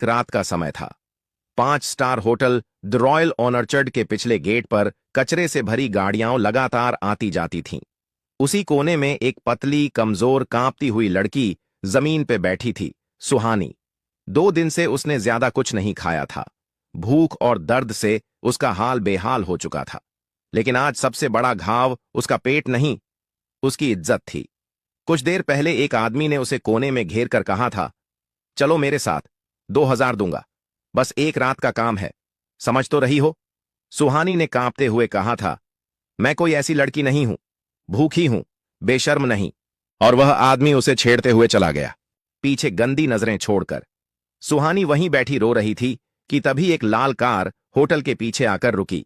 रात का समय था। 5 star hotel the royal orchard के पिछले गेट पर कचरे से भरी गाड़ियां लगातार आती जाती थीं। उसी कोने में एक पतली, कमजोर, कांपती हुई लड़की जमीन पे बैठी थी, सुहानी। 2 दिन से उसने ज्यादा कुछ नहीं खाया था। भूख और दर्द से उसका हाल बेहाल हो चुका था। लेकिन आज सबसे बड़ा घाव उसका पेट नहीं, उसकी इज्जत थी। कुछ देर पहले एक आदमी ने उसे कोने में घेर कर कहा था, चलो मेरे साथ, 2000 दूंगा, बस एक रात का काम है, समझ तो रही हो? सुहानी ने कांपते हुए कहा था, मैं कोई ऐसी लड़की नहीं हूं, भूखी हूं, बेशर्म नहीं। और वह आदमी उसे छेड़ते हुए चला गया, पीछे गंदी नजरें छोड़कर। सुहानी वहीं बैठी रो रही थी कि तभी एक लाल कार होटल के पीछे आकर रुकी।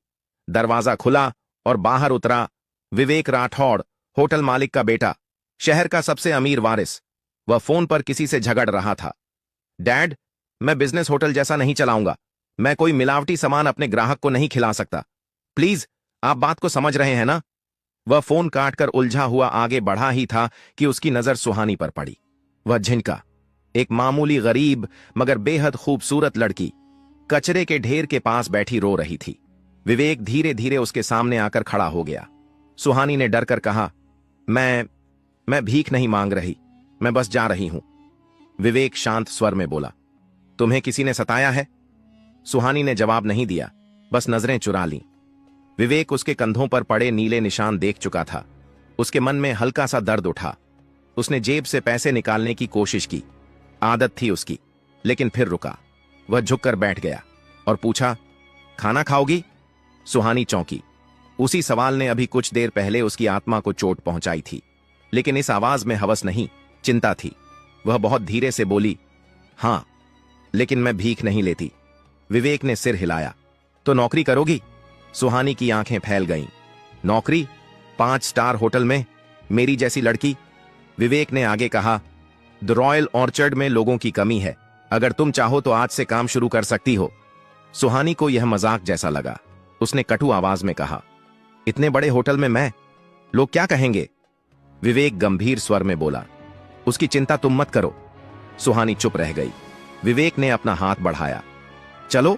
दरवाजा खुला और बाहर उतरा विवेक राठौड़, होटल मालिक का बेटा, शहर का सबसे अमीर वारिस। वह फोन पर किसी से झगड़ रहा था। डैड, मैं बिजनेस होटल जैसा नहीं चलाऊंगा। मैं कोई मिलावटी सामान अपने ग्राहक को नहीं खिला सकता। प्लीज, आप बात को समझ रहे हैं ना? वह फोन काटकर उलझा हुआ आगे बढ़ा ही था कि उसकी नजर सुहानी पर पड़ी। वह झिनका। एक मामूली, गरीब मगर बेहद खूबसूरत लड़की कचरे के ढेर के पास बैठी रो रही थी। विवेक धीरे धीरे उसके सामने आकर खड़ा हो गया। सुहानी ने डरकर कहा, मैं भीख नहीं मांग रही, मैं बस जा रही हूं। विवेक शांत स्वर में बोला, तुम्हें किसी ने सताया है? सुहानी ने जवाब नहीं दिया, बस नजरें चुरा लीं। विवेक उसके कंधों पर पड़े नीले निशान देख चुका था। उसके मन में हल्का सा दर्द उठा। उसने जेब से पैसे निकालने की कोशिश की, आदत थी उसकी, लेकिन फिर रुका। वह झुककर बैठ गया और पूछा, खाना खाओगी? सुहानी चौंकी। उसी सवाल ने अभी कुछ देर पहले उसकी आत्मा को चोट पहुंचाई थी, लेकिन इस आवाज में हवस नहीं, चिंता थी। वह बहुत धीरे से बोली, हां, लेकिन मैं भीख नहीं लेती। विवेक ने सिर हिलाया। तो नौकरी करोगी? सुहानी की आंखें फैल गईं। नौकरी? 5 स्टार होटल में, मेरी जैसी लड़की? विवेक ने आगे कहा, द रॉयल ऑर्चर्ड में लोगों की कमी है, अगर तुम चाहो तो आज से काम शुरू कर सकती हो। सुहानी को यह मजाक जैसा लगा। उसने कटु आवाज में कहा, इतने बड़े होटल में मैं, लोग क्या कहेंगे? विवेक गंभीर स्वर में बोला, उसकी चिंता तुम मत करो। सुहानी चुप रह गई। विवेक ने अपना हाथ बढ़ाया, चलो।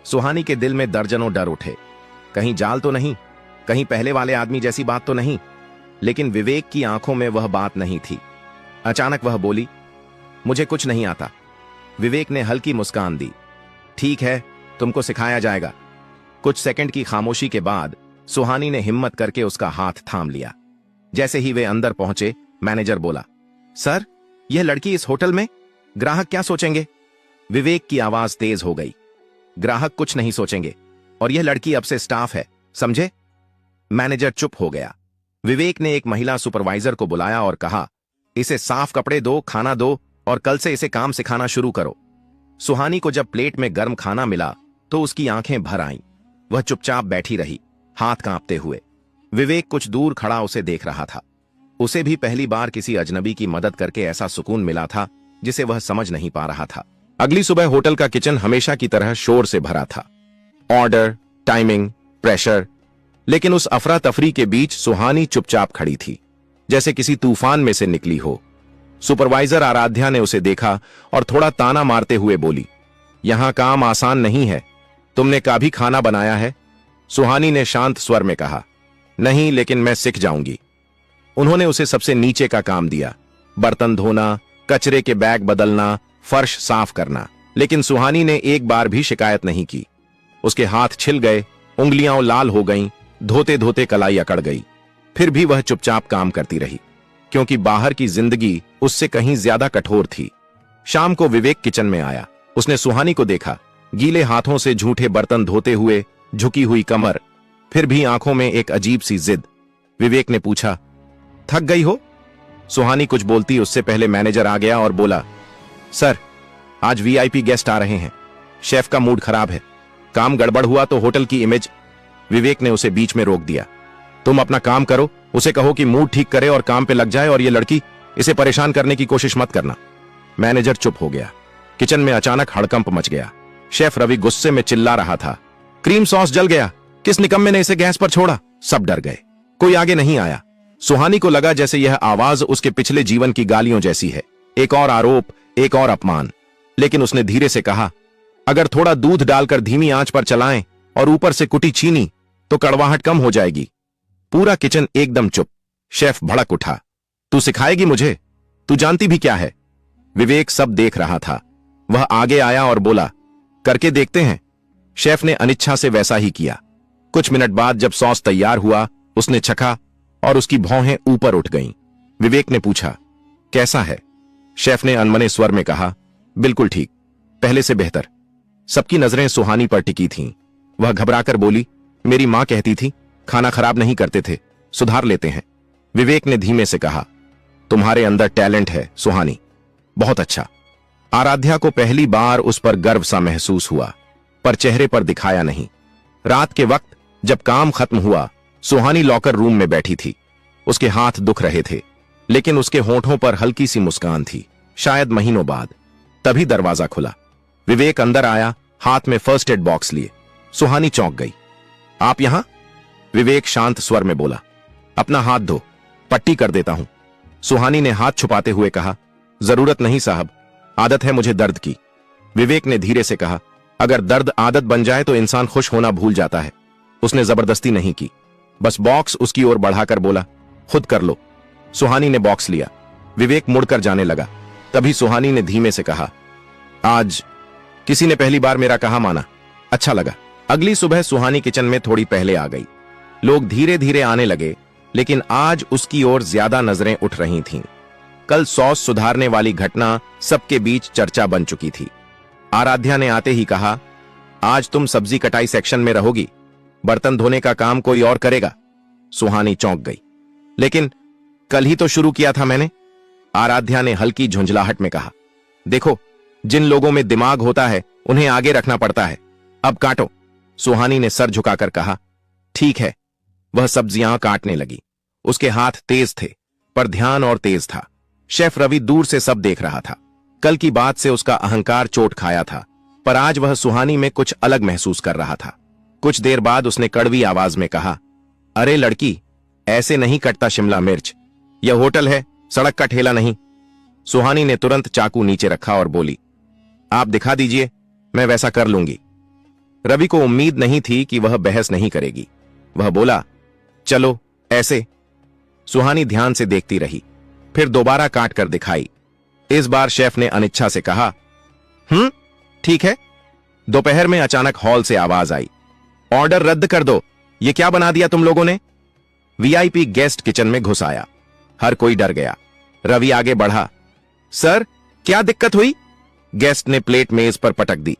सुहानी के दिल में दर्जनों डर उठे। कहीं जाल तो नहीं, कहीं पहले वाले आदमी जैसी बात तो नहीं। लेकिन विवेक की आंखों में वह बात नहीं थी। अचानक वह बोली, मुझे कुछ नहीं आता। विवेक ने हल्की मुस्कान दी, ठीक है, तुमको सिखाया जाएगा। कुछ सेकंड की खामोशी के बाद सुहानी ने हिम्मत करके उसका हाथ थाम लिया। जैसे ही वे अंदर पहुंचे, मैनेजर बोला, सर, यह लड़की इस होटल में, ग्राहक क्या सोचेंगे? विवेक की आवाज तेज हो गई, ग्राहक कुछ नहीं सोचेंगे, और यह लड़की अब से स्टाफ है, समझे? मैनेजर चुप हो गया। विवेक ने एक महिला सुपरवाइजर को बुलाया और कहा, इसे साफ कपड़े दो, खाना दो, और कल से इसे काम सिखाना शुरू करो। सुहानी को जब प्लेट में गर्म खाना मिला तो उसकी आंखें भर आईं। वह चुपचाप बैठी रही, हाथ कांपते हुए। विवेक कुछ दूर खड़ा उसे देख रहा था। उसे भी पहली बार किसी अजनबी की मदद करके ऐसा सुकून मिला था जिसे वह समझ नहीं पा रहा था। अगली सुबह होटल का किचन हमेशा की तरह शोर से भरा था। Order, timing, pressure. लेकिन उस अफरा तफरी के बीच सुहानी चुपचाप खड़ी थी, जैसे किसी तूफान में से निकली हो। सुपरवाइजर आराध्या ने उसे देखा और थोड़ा ताना मारते हुए बोली, यहां काम आसान नहीं है, तुमने कभी खाना बनाया है? सुहानी ने शांत स्वर में कहा, नहीं, लेकिन मैं सीख जाऊंगी। उन्होंने उसे सबसे नीचे का काम दिया, बर्तन धोना, कचरे के बैग बदलना, फर्श साफ करना। लेकिन सुहानी ने एक बार भी शिकायत नहीं की। उसके हाथ छिल गए, उंगलियां लाल हो गईं, धोते धोते कलाई अकड़ गई। फिर भी वह चुपचाप काम करती रही, क्योंकि बाहर की जिंदगी उससे कहीं ज्यादा कठोर थी। शाम को विवेक किचन में आया। उसने सुहानी को देखा, गीले हाथों से झूठे बर्तन धोते हुए, झुकी हुई कमर, फिर भी आंखों में एक अजीब सी जिद। विवेक ने पूछा, थक गई हो? सुहानी कुछ बोलती उससे पहले मैनेजर आ गया और बोला, सर, आज वीआईपी गेस्ट आ रहे हैं, शेफ का मूड खराब है, काम गड़बड़ हुआ तो होटल की इमेज। विवेक ने उसे बीच में रोक दिया, तुम अपना काम करो, उसे कहो कि मूड ठीक करे और काम पे लग जाए, और ये लड़की, इसे परेशान करने की कोशिश मत करना। मैनेजर चुप हो गया। किचन में अचानक हड़कंप मच गया। शेफ रवि गुस्से में चिल्ला रहा था, क्रीम सॉस जल गया, किस निकम्मे ने इसे गैस पर छोड़ा? सब डर गए, कोई आगे नहीं आया। सुहानी को लगा जैसे यह आवाज उसके पिछले जीवन की गालियों जैसी है, एक और आरोप, एक और अपमान। लेकिन उसने धीरे से कहा, अगर थोड़ा दूध डालकर धीमी आंच पर चलाएं और ऊपर से कुटी चीनी तो कड़वाहट कम हो जाएगी। पूरा किचन एकदम चुप। शेफ भड़क उठा, तू सिखाएगी मुझे? तू जानती भी क्या है? विवेक सब देख रहा था। वह आगे आया और बोला, करके देखते हैं। शेफ ने अनिच्छा से वैसा ही किया। कुछ मिनट बाद जब सॉस तैयार हुआ, उसने चखा और उसकी भौहें ऊपर उठ गईं। विवेक ने पूछा, कैसा है? शेफ ने अनमने स्वर में कहा, बिल्कुल ठीक, पहले से बेहतर। सबकी नजरें सुहानी पर टिकी थीं। वह घबराकर बोली, मेरी मां कहती थी खाना खराब नहीं करते थे, सुधार लेते हैं। विवेक ने धीमे से कहा, तुम्हारे अंदर टैलेंट है सुहानी, बहुत अच्छा। आराध्या को पहली बार उस पर गर्व सा महसूस हुआ, पर चेहरे पर दिखाया नहीं। रात के वक्त जब काम खत्म हुआ, सुहानी लॉकर रूम में बैठी थी। उसके हाथ दुख रहे थे, लेकिन उसके होंठों पर हल्की सी मुस्कान थी, शायद महीनों बाद। तभी दरवाजा खुला। विवेक अंदर आया, हाथ में फर्स्ट एड बॉक्स लिए। सुहानी चौंक गई। आप यहां? विवेक शांत स्वर में बोला, अपना हाथ धो, पट्टी कर देता हूं। सुहानी ने हाथ छुपाते हुए कहा, जरूरत नहीं साहब, आदत है मुझे दर्द की। विवेक ने धीरे से कहा, अगर दर्द आदत बन जाए तो इंसान खुश होना भूल जाता है। उसने जबरदस्ती नहीं की, बस बॉक्स उसकी ओर बढ़ाकर बोला, खुद कर लो। सुहानी ने बॉक्स लिया। विवेक मुड़कर जाने लगा। तभी सुहानी ने धीमे से कहा, आज किसी ने पहली बार मेरा कहा माना, अच्छा लगा। अगली सुबह सुहानी किचन में थोड़ी पहले आ गई। लोग धीरे धीरे आने लगे, लेकिन आज उसकी ओर ज्यादा नजरें उठ रही थीं। कल सॉस सुधारने वाली घटना सबके बीच चर्चा बन चुकी थी। आराध्या ने आते ही कहा, आज तुम सब्जी कटाई सेक्शन में रहोगी, बर्तन धोने का काम कोई और करेगा। सुहानी चौंक गई, लेकिन कल ही तो शुरू किया था मैंने। आराध्या ने हल्की झुंझलाहट में कहा, देखो, जिन लोगों में दिमाग होता है उन्हें आगे रखना पड़ता है, अब काटो। सुहानी ने सर झुकाकर कहा, ठीक है। वह सब्जियां काटने लगी। उसके हाथ तेज थे, पर ध्यान और तेज था। शेफ रवि दूर से सब देख रहा था। कल की बात से उसका अहंकार चोट खाया था, पर आज वह सुहानी में कुछ अलग महसूस कर रहा था। कुछ देर बाद उसने कड़वी आवाज में कहा, अरे लड़की, ऐसे नहीं कटता शिमला मिर्च, यह होटल है, सड़क का ठेला नहीं। सुहानी ने तुरंत चाकू नीचे रखा और बोली, आप दिखा दीजिए, मैं वैसा कर लूंगी। रवि को उम्मीद नहीं थी कि वह बहस नहीं करेगी। वह बोला, चलो ऐसे। सुहानी ध्यान से देखती रही, फिर दोबारा काट कर दिखाई। इस बार शेफ ने अनिच्छा से कहा, ठीक है। दोपहर में अचानक हॉल से आवाज आई, ऑर्डर रद्द कर दो, ये क्या बना दिया तुम लोगों ने? वीआईपी गेस्ट किचन में घुस आया। हर कोई डर गया। रवि आगे बढ़ा, सर क्या दिक्कत हुई? गेस्ट ने प्लेट मेज पर पटक दी,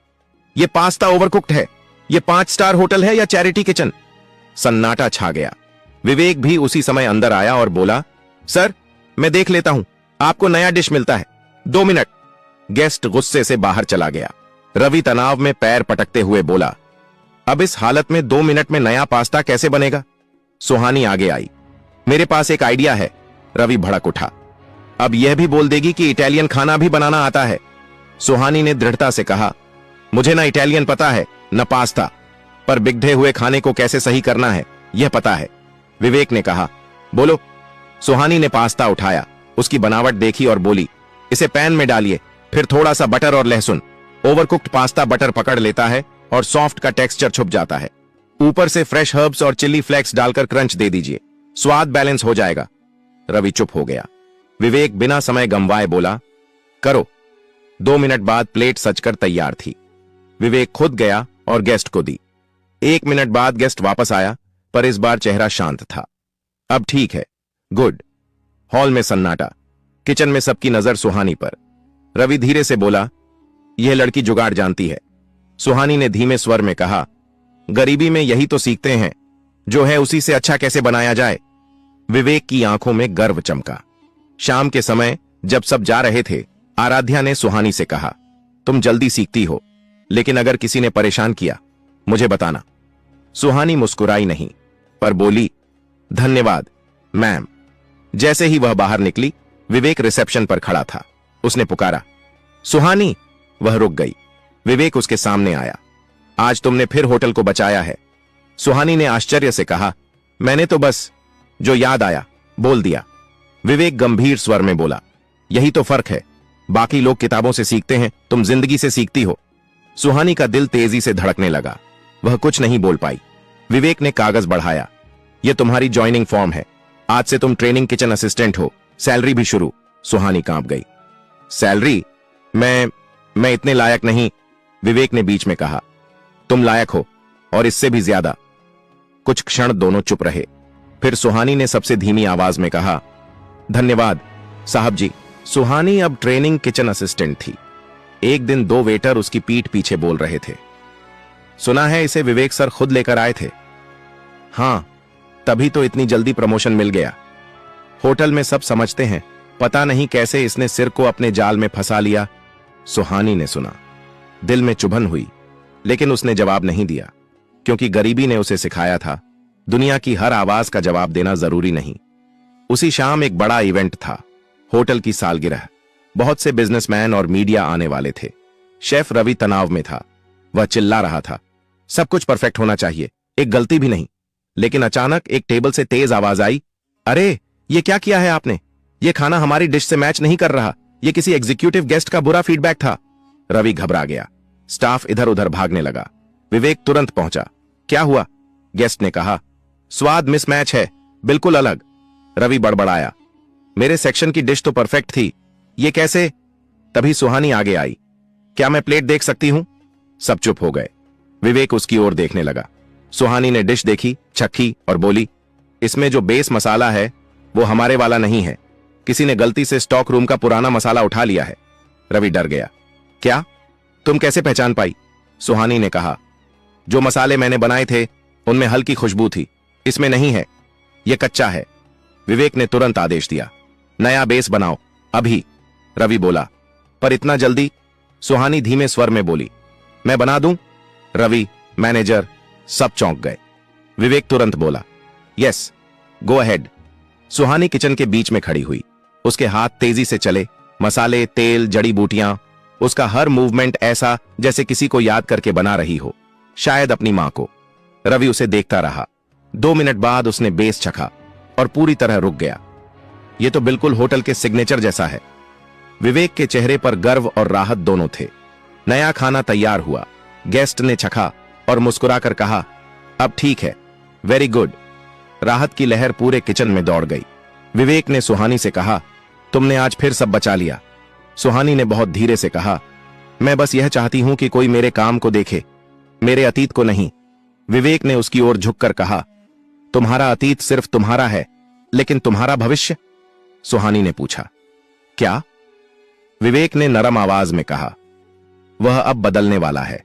ये पास्ता ओवरकुक्ड है, ये 5 स्टार होटल है या चैरिटी किचन? सन्नाटा छा गया। विवेक भी उसी समय अंदर आया और बोला, सर मैं देख लेता हूं, आपको नया डिश मिलता है, 2 मिनट। गेस्ट गुस्से से बाहर चला गया। रवि तनाव में पैर पटकते हुए बोला, अब इस हालत में 2 मिनट में नया पास्ता कैसे बनेगा? सुहानी आगे आई, मेरे पास एक आइडिया है। रवि भड़क उठा, अब यह भी बोल देगी कि इटालियन खाना भी बनाना आता है। सुहानी ने दृढ़ता से कहा, मुझे ना इटालियन पता है न पास्ता, पर बिगड़े हुए खाने को कैसे सही करना है यह पता है। विवेक ने कहा, बोलो। सुहानी ने पास्ता उठाया, उसकी बनावट देखी और बोली, इसे पैन में डालिए, फिर थोड़ा सा बटर और लहसुन। ओवरकुक्ड पास्ता बटर पकड़ लेता है और सॉफ्ट का टेक्सचर छुप जाता है। ऊपर से फ्रेश हर्ब्स और चिली फ्लेक्स डालकर क्रंच दे दीजिए, स्वाद बैलेंस हो जाएगा। रवि चुप हो गया। विवेक बिना समय गंवाए बोला, करो। 2 मिनट बाद प्लेट सजकर तैयार थी। विवेक खुद गया और गेस्ट को दी। 1 मिनट बाद गेस्ट वापस आया, पर इस बार चेहरा शांत था। अब ठीक है, गुड। हॉल में सन्नाटा। किचन में सबकी नजर सुहानी पर। रवि धीरे से बोला, यह लड़की जुगाड़ जानती है। सुहानी ने धीमे स्वर में कहा, गरीबी में यही तो सीखते हैं, जो है उसी से अच्छा कैसे बनाया जाए। विवेक की आंखों में गर्व चमका। शाम के समय जब सब जा रहे थे, आराध्या ने सुहानी से कहा, तुम जल्दी सीखती हो, लेकिन अगर किसी ने परेशान किया मुझे बताना। सुहानी मुस्कुराई नहीं, पर बोली, धन्यवाद मैम। जैसे ही वह बाहर निकली, विवेक रिसेप्शन पर खड़ा था। उसने पुकारा, सुहानी। वह रुक गई। विवेक उसके सामने आया। आज तुमने फिर होटल को बचाया है। सुहानी ने आश्चर्य से कहा, मैंने तो बस जो याद आया बोल दिया। विवेक गंभीर स्वर में बोला, यही तो फर्क है, बाकी लोग किताबों से सीखते हैं, तुम जिंदगी से सीखती हो। सुहानी का दिल तेजी से धड़कने लगा। वह कुछ नहीं बोल पाई। विवेक ने कागज बढ़ाया। यह तुम्हारी ज्वाइनिंग फॉर्म है। आज से तुम ट्रेनिंग किचन असिस्टेंट हो, सैलरी भी शुरू। सुहानी कांप गई। सैलरी? मैं इतने लायक नहीं, विवेक ने बीच में कहा। तुम लायक हो, और इससे भी ज्यादा। कुछ क्षण दोनों चुप रहे। फिर सुहानी ने सबसे धीमी आवाज में कहा, धन्यवाद साहब जी। सुहानी अब ट्रेनिंग किचन असिस्टेंट थी। एक दिन 2 वेटर उसकी पीठ पीछे बोल रहे थे, सुना है इसे विवेक सर खुद लेकर आए थे। हां, तभी तो इतनी जल्दी प्रमोशन मिल गया। होटल में सब समझते हैं, पता नहीं कैसे इसने सिर को अपने जाल में फंसा लिया। सुहानी ने सुना। दिल में चुभन हुई, लेकिन उसने जवाब नहीं दिया, क्योंकि गरीबी ने उसे सिखाया था, दुनिया की हर आवाज का जवाब देना जरूरी नहीं। उसी शाम एक बड़ा इवेंट था, होटल की सालगिरह। बहुत से बिजनेसमैन और मीडिया आने वाले थे। शेफ रवि तनाव में था। वह चिल्ला रहा था, सब कुछ परफेक्ट होना चाहिए, एक गलती भी नहीं। लेकिन अचानक एक टेबल से तेज आवाज आई, अरे ये क्या किया है आपने? ये खाना हमारी डिश से मैच नहीं कर रहा। ये किसी एग्जीक्यूटिव गेस्ट का बुरा फीडबैक था। रवि घबरा गया। स्टाफ इधर उधर भागने लगा। विवेक तुरंत पहुंचा। क्या हुआ? गेस्ट ने कहा, स्वाद मिसमैच है, बिल्कुल अलग। रवि बड़बड़ाया, मेरे सेक्शन की डिश तो परफेक्ट थी, ये कैसे? तभी सुहानी आगे आई। क्या मैं प्लेट देख सकती हूं? सब चुप हो गए। विवेक उसकी ओर देखने लगा। सुहानी ने डिश देखी, चखी और बोली, इसमें जो बेस मसाला है वो हमारे वाला नहीं है। किसी ने गलती से स्टॉक रूम का पुराना मसाला उठा लिया है। रवि डर गया। क्या? तुम कैसे पहचान पाई? सुहानी ने कहा, जो मसाले मैंने बनाए थे उनमें हल्की खुशबू थी, इसमें नहीं है, यह कच्चा है। विवेक ने तुरंत आदेश दिया, नया बेस बनाओ अभी। रवि बोला, पर इतना जल्दी? सुहानी धीमे स्वर में बोली, मैं बना दूं? रवि, मैनेजर, सब चौंक गए। विवेक तुरंत बोला, यस, गो अहेड। सुहानी किचन के बीच में खड़ी हुई। उसके हाथ तेजी से चले, मसाले, तेल, जड़ी बूटियां, उसका हर मूवमेंट ऐसा जैसे किसी को याद करके बना रही हो, शायद अपनी मां को। रवि उसे देखता रहा। 2 मिनट बाद उसने बेस चखा और पूरी तरह रुक गया। यह तो बिल्कुल होटल के सिग्नेचर जैसा है। विवेक के चेहरे पर गर्व और राहत दोनों थे। नया खाना तैयार हुआ। गेस्ट ने चखा और मुस्कुराकर कहा, अब ठीक है, वेरी गुड। राहत की लहर पूरे किचन में दौड़ गई। विवेक ने सुहानी से कहा, तुमने आज फिर सब बचा लिया। सुहानी ने बहुत धीरे से कहा, मैं बस यह चाहती हूं कि कोई मेरे काम को देखे, मेरे अतीत को नहीं। विवेक ने उसकी ओर झुककर कहा, तुम्हारा अतीत सिर्फ तुम्हारा है, लेकिन तुम्हारा भविष्य? सुहानी ने पूछा, क्या? विवेक ने नरम आवाज में कहा, वह अब बदलने वाला है।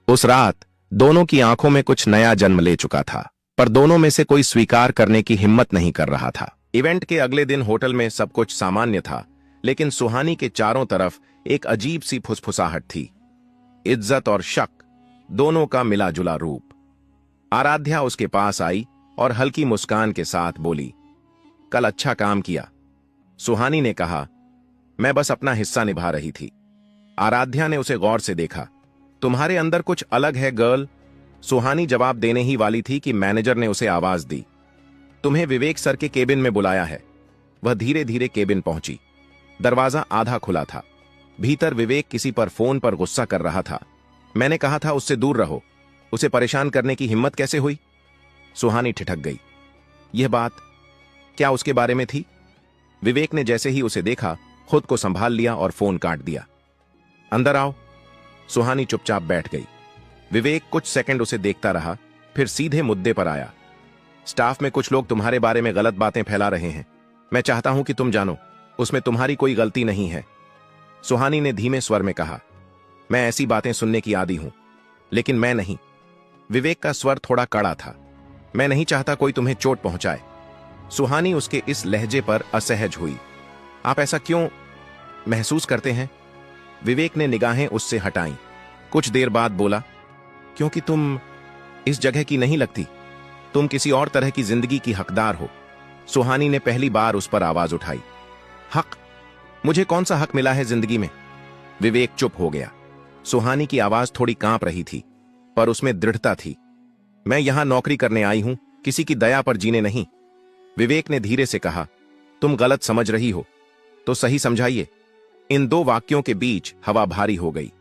उस रात दोनों की आंखों में कुछ नया जन्म ले चुका था, पर दोनों में से कोई स्वीकार करने की हिम्मत नहीं कर रहा था। इवेंट के अगले दिन होटल में सब कुछ सामान्य था, लेकिन सुहानी के चारों तरफ एक अजीब सी फुसफुसाहट थी। इज्जत और शक दोनों का मिला जुला रूप। आराध्या उसके पास आई और हल्की मुस्कान के साथ बोली, कल अच्छा काम किया। सुहानी ने कहा, मैं बस अपना हिस्सा निभा रही थी। आराध्या ने उसे गौर से देखा। तुम्हारे अंदर कुछ अलग है गर्ल। सुहानी जवाब देने ही वाली थी कि मैनेजर ने उसे आवाज दी, तुम्हें विवेक सर के केबिन में बुलाया है। वह धीरे धीरे केबिन पहुंची। दरवाजा आधा खुला था। भीतर विवेक किसी पर फोन पर गुस्सा कर रहा था। मैंने कहा था उससे दूर रहो, उसे परेशान करने की हिम्मत कैसे हुई? सुहानी ठिठक गई। यह बात क्या उसके बारे में थी? विवेक ने जैसे ही उसे देखा, खुद को संभाल लिया और फोन काट दिया। अंदर आओ। सुहानी चुपचाप बैठ गई। विवेक कुछ सेकंड उसे देखता रहा, फिर सीधे मुद्दे पर आया। स्टाफ में कुछ लोग तुम्हारे बारे में गलत बातें फैला रहे हैं। मैं चाहता हूं कि तुम जानो, उसमें तुम्हारी कोई गलती नहीं है। सुहानी ने धीमे स्वर में कहा, मैं ऐसी बातें सुनने की आदी हूं, लेकिन मैं नहीं। विवेक का स्वर थोड़ा कड़ा था। मैं नहीं चाहता कोई तुम्हें चोट पहुंचाए। सुहानी उसके इस लहजे पर असहज हुई। आप ऐसा क्यों महसूस करते हैं? विवेक ने निगाहें उससे हटाईं। कुछ देर बाद बोला, क्योंकि तुम इस जगह की नहीं लगती। तुम किसी और तरह की जिंदगी की हकदार हो। सुहानी ने पहली बार उस पर आवाज उठाई। हक? मुझे कौन सा हक मिला है जिंदगी में? विवेक चुप हो गया। सुहानी की आवाज थोड़ी कांप रही थी, पर उसमें दृढ़ता थी। मैं यहां नौकरी करने आई हूं, किसी की दया पर जीने नहीं। विवेक ने धीरे से कहा, तुम गलत समझ रही हो तो सही समझाइए। इन दो वाक्यों के बीच हवा भारी हो गई।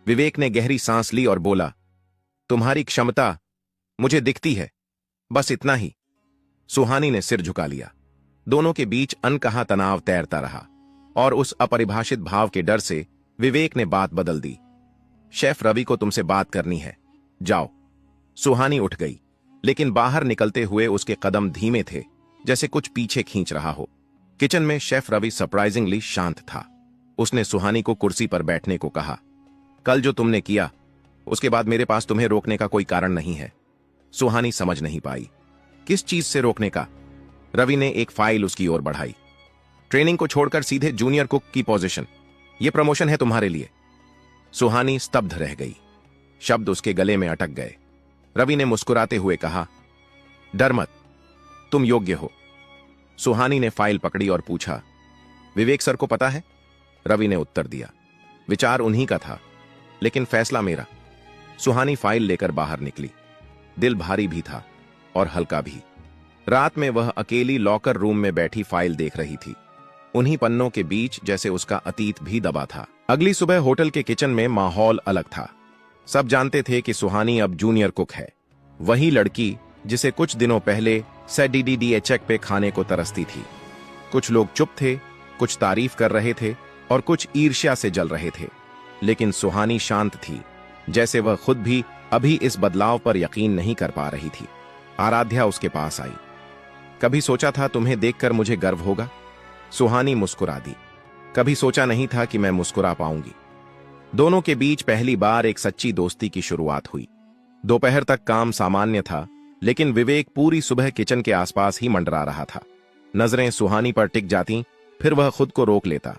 विवेक ने गहरी सांस ली और बोला, तुम्हारी क्षमता मुझे दिखती है, बस इतना ही। सुहानी ने सिर झुका लिया। दोनों के बीच अनकहा तनाव तैरता रहा और उस अपरिभाषित भाव के डर से विवेक ने बात बदल दी। शेफ रवि को तुमसे बात करनी है, जाओ। सुहानी उठ गई, लेकिन बाहर निकलते हुए उसके कदम धीमे थे, जैसे कुछ पीछे खींच रहा हो। किचन में शेफ रवि सरप्राइजिंगली शांत था। उसने सुहानी को कुर्सी पर बैठने को कहा। कल जो तुमने किया, उसके बाद मेरे पास तुम्हें रोकने का कोई कारण नहीं है। सुहानी समझ नहीं पाई, किस चीज से रोकने का? रवि ने एक फाइल उसकी ओर बढ़ाई। ट्रेनिंग को छोड़कर सीधे जूनियर कुक की पोजीशन, यह प्रमोशन है तुम्हारे लिए। सुहानी स्तब्ध रह गई, शब्द उसके गले में अटक गए। रवि ने मुस्कुराते हुए कहा, डर मत, तुम योग्य हो। सुहानी ने फाइल पकड़ी और पूछा, विवेक सर को पता है? रवि ने उत्तर दिया, विचार उन्हीं का था, लेकिन फैसला मेरा। सुहानी फाइल लेकर बाहर निकली। दिल भारी भी था और हल्का भी। रात में वह अकेली लॉकर रूम में बैठी फाइल देख रही थी। उन्हीं पन्नों के बीच जैसे उसका अतीत भी दबा था। अगली सुबह होटल के किचन में माहौल अलग था। सब जानते थे कि सुहानी अब जूनियर कुक है, वही लड़की जिसे कुछ दिनों पहले सेडीडीडीए चेक पे खाने को तरसती थी। कुछ लोग चुप थे, कुछ तारीफ कर रहे थे और कुछ ईर्ष्या से जल रहे थे, लेकिन सुहानी शांत थी, जैसे वह खुद भी अभी इस बदलाव पर यकीन नहीं कर पा रही थी। आराध्या उसके पास आई। कभी सोचा था तुम्हें देखकर मुझे गर्व होगा? सुहानी मुस्कुरा दी। कभी सोचा नहीं था कि मैं मुस्कुरा पाऊंगी। दोनों के बीच पहली बार एक सच्ची दोस्ती की शुरुआत हुई। दोपहर तक काम सामान्य था, लेकिन विवेक पूरी सुबह किचन के आसपास ही मंडरा रहा था। नजरें सुहानी पर टिक जाती, फिर वह खुद को रोक लेता।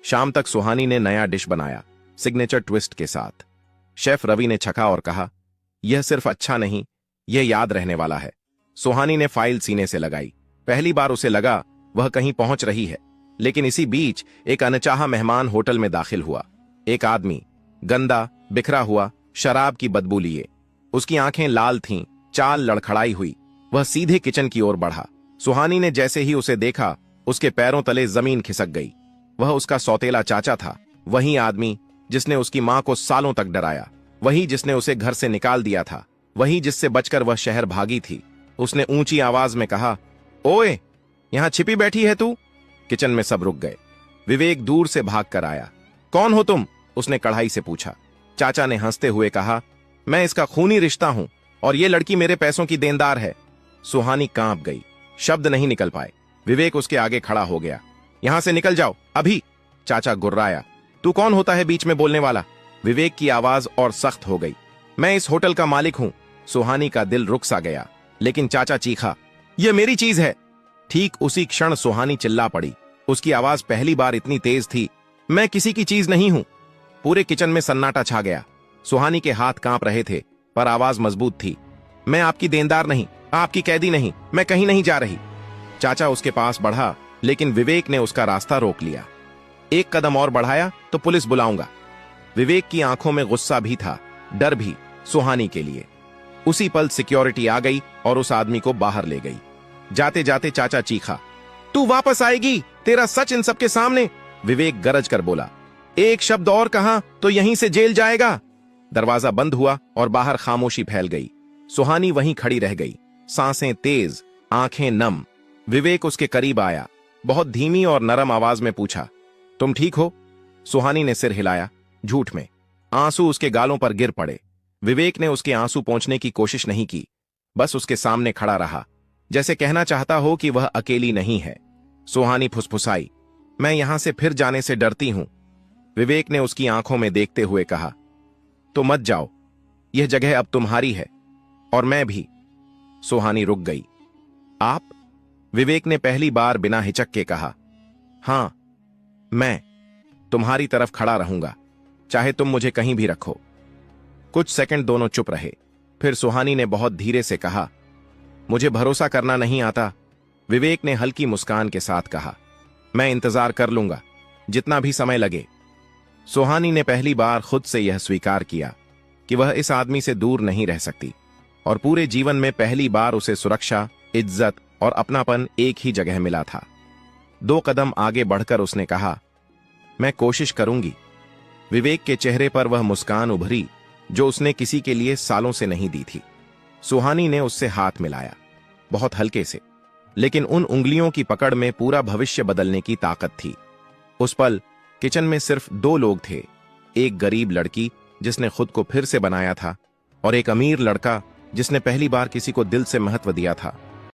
शाम तक सुहानी ने नया डिश बनाया, सिग्नेचर ट्विस्ट के साथ। शेफ रवि ने छका और कहा, यह सिर्फ अच्छा नहीं, यह याद रहने वाला है। सुहानी ने फाइल सीने से लगाई। पहली बार उसे लगा वह कहीं पहुंच रही है, लेकिन इसी बीच एक अनचाहा मेहमान होटल में दाखिल हुआ। एक आदमी, गंदा, बिखरा हुआ, शराब की बदबू लिए। उसकी आंखें लाल थीं, चाल लड़खड़ाई हुई। वह सीधे किचन की ओर बढ़ा। सुहानी ने जैसे ही उसे देखा, उसके पैरों तले जमीन खिसक गई। वह उसका सौतेला चाचा था, वही आदमी जिसने उसकी मां को सालों तक डराया, वही जिसने उसे घर से निकाल दिया था, वही जिससे बचकर वह शहर भागी थी। उसने ऊंची आवाज में कहा, ओए, यहां छिपी बैठी है तू? किचन में सब रुक गए। विवेक दूर से भाग कर आया। कौन हो तुम? उसने कढ़ाई से पूछा। चाचा ने हंसते हुए कहा, मैं इसका खूनी रिश्ता हूं और ये लड़की मेरे पैसों की देनदार है। सुहानी कांप गई, शब्द नहीं निकल पाए। विवेक उसके आगे खड़ा हो गया। यहां से निकल जाओ अभी। चाचा गुर्राया, तू कौन होता है बीच में बोलने वाला? विवेक की आवाज और सख्त हो गई, मैं इस होटल का मालिक हूं। सुहानी का दिल रुक सा गया, लेकिन चाचा चीखा, यह मेरी चीज है। ठीक उसी क्षण सुहानी चिल्ला पड़ी। उसकी आवाज पहली बार इतनी तेज थी, मैं किसी की चीज नहीं हूं। पूरे किचन में सन्नाटा छा गया। सुहानी के हाथ कांप रहे थे, पर आवाज मजबूत थी। मैं आपकी देनदार नहीं, आपकी कैदी नहीं, मैं कहीं नहीं जा रही। चाचा उसके पास बढ़ा, लेकिन विवेक ने उसका रास्ता रोक लिया। एक कदम और बढ़ाया तो पुलिस बुलाऊंगा। विवेक की आंखों में गुस्सा भी था, डर भी, सुहानी के लिए। उसी पल सिक्योरिटी आ गई और उस आदमी को बाहर ले गई। जाते जाते चाचा चीखा, तू वापस आएगी, तेरा सच इन सबके सामने। विवेक गरज कर बोला, एक शब्द और कहा तो यहीं से जेल जाएगा। दरवाजा बंद हुआ और बाहर खामोशी फैल गई। सुहानी वहीं खड़ी रह गई, सांसें तेज, आंखें नम। विवेक उसके करीब आया, बहुत धीमी और नरम आवाज में पूछा, तुम ठीक हो? सुहानी ने सिर हिलाया, झूठ में। आंसू उसके गालों पर गिर पड़े। विवेक ने उसके आंसू पोंछने की कोशिश नहीं की, बस उसके सामने खड़ा रहा, जैसे कहना चाहता हो कि वह अकेली नहीं है। सुहानी फुसफुसाई, मैं यहां से फिर जाने से डरती हूं। विवेक ने उसकी आंखों में देखते हुए कहा, तो मत जाओ, यह जगह अब तुम्हारी है और मैं भी। सुहानी रुक गई। आप? विवेक ने पहली बार बिना हिचक के कहा, हां, मैं तुम्हारी तरफ खड़ा रहूंगा, चाहे तुम मुझे कहीं भी रखो। कुछ सेकंड दोनों चुप रहे। फिर सुहानी ने बहुत धीरे से कहा, मुझे भरोसा करना नहीं आता। विवेक ने हल्की मुस्कान के साथ कहा, मैं इंतजार कर लूंगा, जितना भी समय लगे। सुहानी ने पहली बार खुद से यह स्वीकार किया कि वह इस आदमी से दूर नहीं रह सकती, और पूरे जीवन में पहली बार उसे सुरक्षा, इज्जत और अपनापन एक ही जगह मिला था। 2 कदम आगे बढ़कर उसने कहा, मैं कोशिश करूंगी। विवेक के चेहरे पर वह मुस्कान उभरी जो उसने किसी के लिए सालों से नहीं दी थी। सुहानी ने उससे हाथ मिलाया, बहुत हल्के से, लेकिन उन उंगलियों की पकड़ में पूरा भविष्य बदलने की ताकत थी। उस पल किचन में सिर्फ दो लोग थे, एक गरीब लड़की जिसने खुद को फिर से बनाया था और एक अमीर लड़का जिसने पहली बार किसी को दिल से महत्व दिया था।